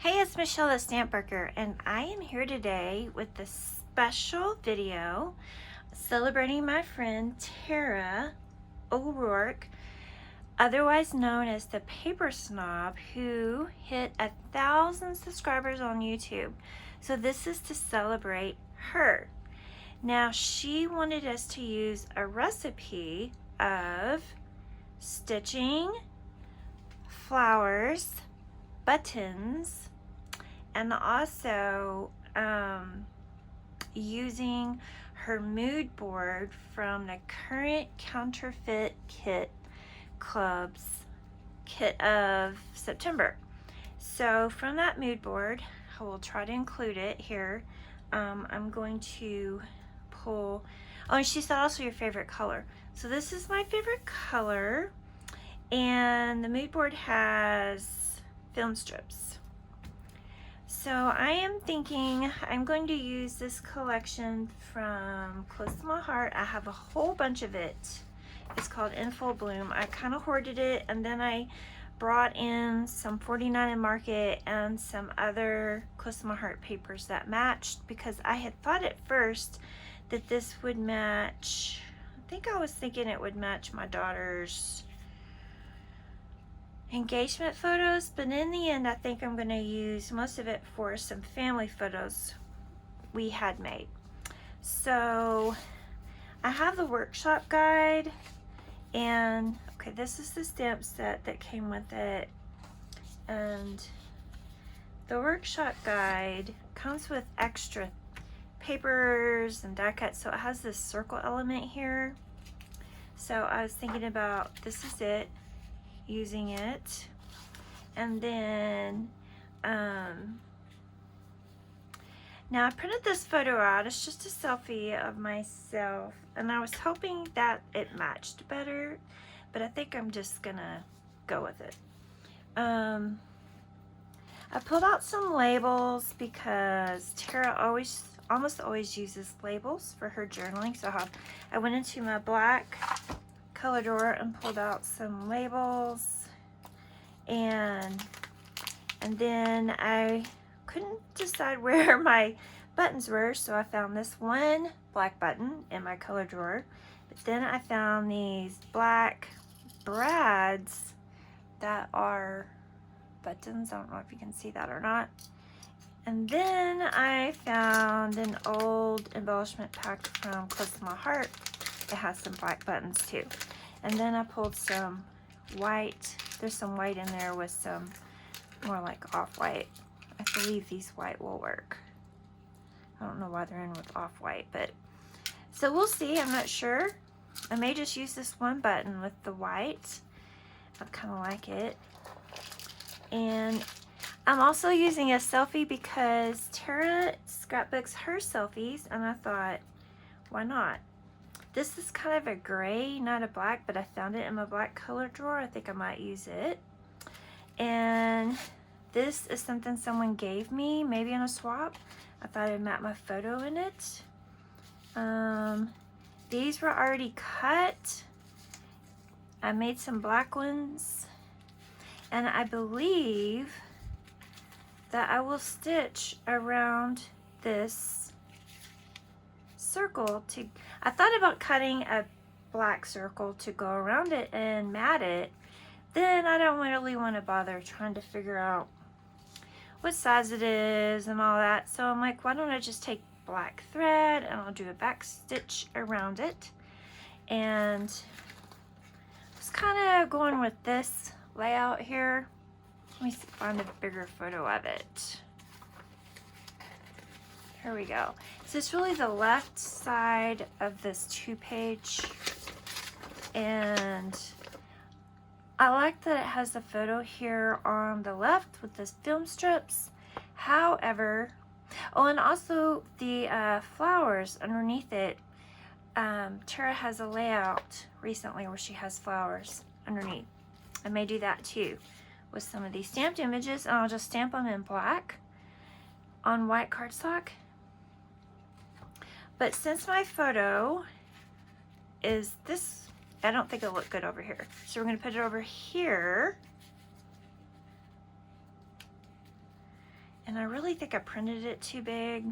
Hey, it's Michelle the Stamp Worker, and I am here today with a special video celebrating my friend Tara O'Rourke, otherwise known as the Paper Snob, who hit 1,000 subscribers on YouTube. So this is to celebrate her. Now, she wanted us to use a recipe of stitching, flowers, buttons, and also using her mood board from the current Counterfeit kit club's kit of September. So from that mood board, I will try to include it here. I'm going to pull, oh, and she said also your favorite color. So this is my favorite color, and the mood board has film strips. So I am thinking I'm going to use this collection from Close to My Heart. I have a whole bunch of it. It's called In Full Bloom. I kind of hoarded it, and then I brought in some 49 and Market and some other Close to My Heart papers that matched, because I had thought at first that this would match, I think I was thinking it would match my daughter's engagement photos, but in the end I think I'm going to use most of it for some family photos we had made. So I have the workshop guide, and okay, this is the stamp set that came with it, and the workshop guide comes with extra papers and die cuts, so it has this circle element here. So I was thinking about, this is it, using it, and then now I printed this photo out. It's just a selfie of myself, and I was hoping that it matched better, but I think I'm just gonna go with it. I pulled out some labels because Tara almost always uses labels for her journaling. So I went into my black color drawer and pulled out some labels, and then I couldn't decide where my buttons were, so I found this one black button in my color drawer, but then I found these black brads that are buttons. I don't know if you can see that or not. And then I found an old embellishment pack from Close to My Heart. It has some black buttons too. And then I pulled some white. There's some white in there with some more like off-white. I believe these white will work. I don't know why they're in with off-white, but so we'll see. I'm not sure. I may just use this one button with the white. I kind of like it. And I'm also using a selfie because Tara scrapbooks her selfies, and I thought, why not? This is kind of a gray, not a black, but I found it in my black color drawer. I think I might use it. And this is something someone gave me, maybe on a swap. I thought I'd map my photo in it. These were already cut. I made some black ones. And I believe that I will stitch around this circle to, I thought about cutting a black circle to go around it and mat it. Then I don't really want to bother trying to figure out what size it is and all that. So I'm like, why don't I just take black thread and I'll do a back stitch around it. And I was kind of going with this layout here. Let me find a bigger photo of it. Here we go. So it's really the left side of this 2-page, and I like that it has the photo here on the left with the film strips. However, oh, and also the flowers underneath it. Tara has a layout recently where she has flowers underneath. I may do that too with some of these stamped images, and I'll just stamp them in black on white cardstock. But since my photo is this, I don't think it'll look good over here. So we're going to put it over here. And I really think I printed it too big.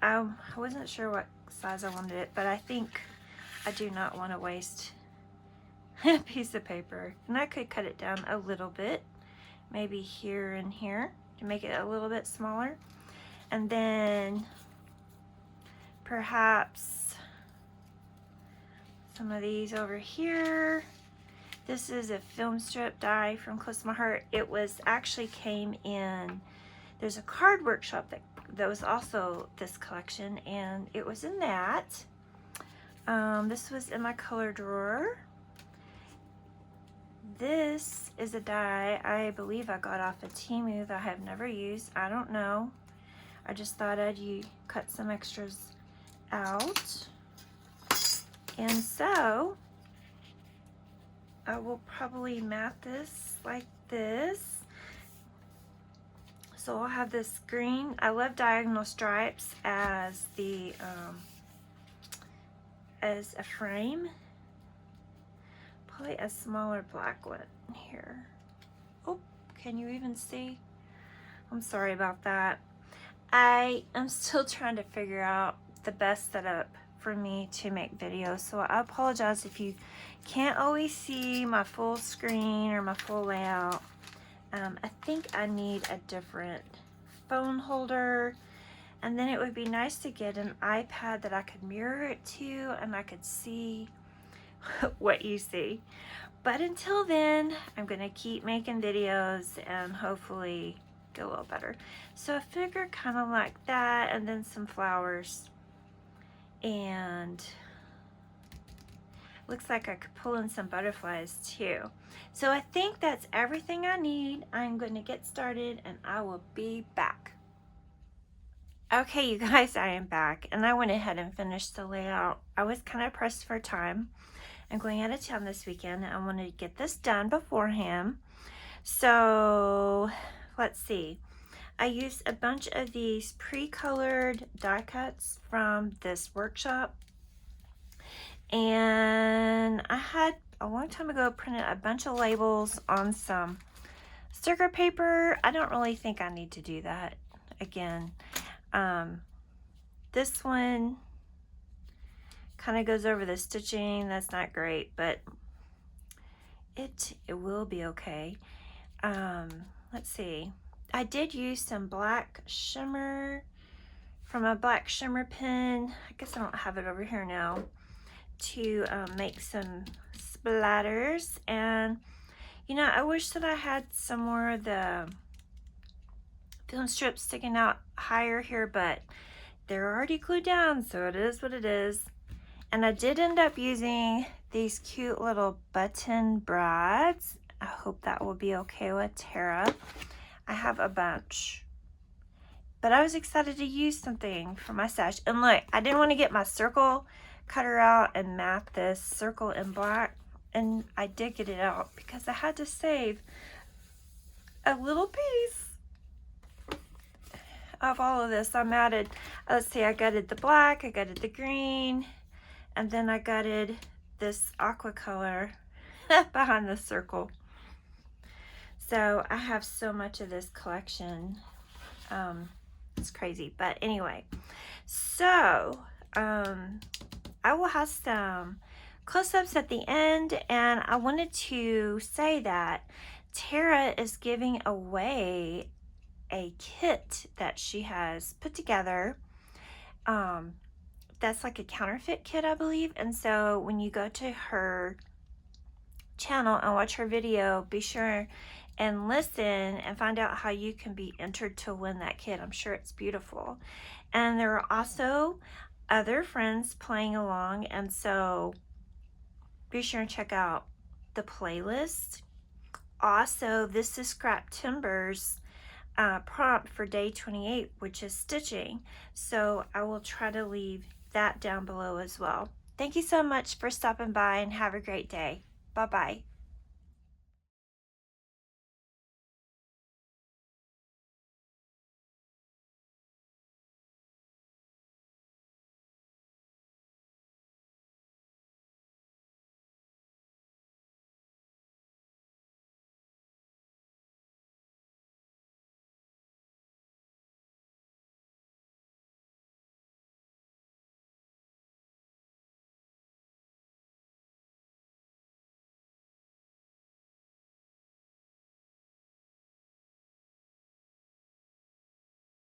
I wasn't sure what size I wanted it, but I think I do not want to waste a piece of paper. And I could cut it down a little bit, maybe here and here, to make it a little bit smaller. And then perhaps some of these over here. This is a film strip die from Close to My Heart. It was actually came in, there's a card workshop that was also this collection, and it was in that. This was in my color drawer. This is a die I believe I got off of Ctmh that I have never used. I don't know. I just thought I'd cut some extras out. And so I will probably mat this like this. So I'll have this green. I love diagonal stripes as the as a frame. Probably a smaller black one here. Oh, can you even see? I'm sorry about that. I am still trying to figure out the best setup for me to make videos, so I apologize if you can't always see my full screen or my full layout. I think I need a different phone holder, and then it would be nice to get an iPad that I could mirror it to and I could see what you see. But until then, I'm gonna keep making videos and hopefully get a little better. So I figure kind of like that, and then some flowers, and looks like I could pull in some butterflies too. So I think that's everything I need. I'm going to get started and I will be back. Okay, you guys, I am back, and I went ahead and finished the layout. I was kind of pressed for time. I'm going out of town this weekend and I wanted to get this done beforehand. So let's see. I used a bunch of these pre-colored die cuts from this workshop. And I had a long time ago printed a bunch of labels on some sticker paper. I don't really think I need to do that again. This one kind of goes over the stitching. That's not great, but it will be okay. Let's see. I did use some black shimmer from a black shimmer pen. I guess I don't have it over here now, to make some splatters. And you know, I wish that I had some more of the film strips sticking out higher here, but they're already glued down, so it is what it is. And I did end up using these cute little button brads. I hope that will be okay with Tara. I have a bunch, but I was excited to use something for my stash. And look, I didn't want to get my circle cutter out and mat this circle in black, and I did get it out because I had to save a little piece of all of this. I matted, let's see, I gutted the black, I gutted the green, and then I gutted this aqua color behind the circle. So I have so much of this collection. It's crazy, but anyway, so I will have some close-ups at the end, and I wanted to say that Tara is giving away a kit that she has put together. That's like a counterfeit kit, I believe. And so when you go to her channel and watch her video, be sure and listen and find out how you can be entered to win that kit. I'm sure it's beautiful. And there are also other friends playing along, and so be sure and check out the playlist. Also, this is Scrap Timber's prompt for day 28, which is stitching, so I will try to leave that down below as well. Thank you so much for stopping by, and have a great day. Bye bye.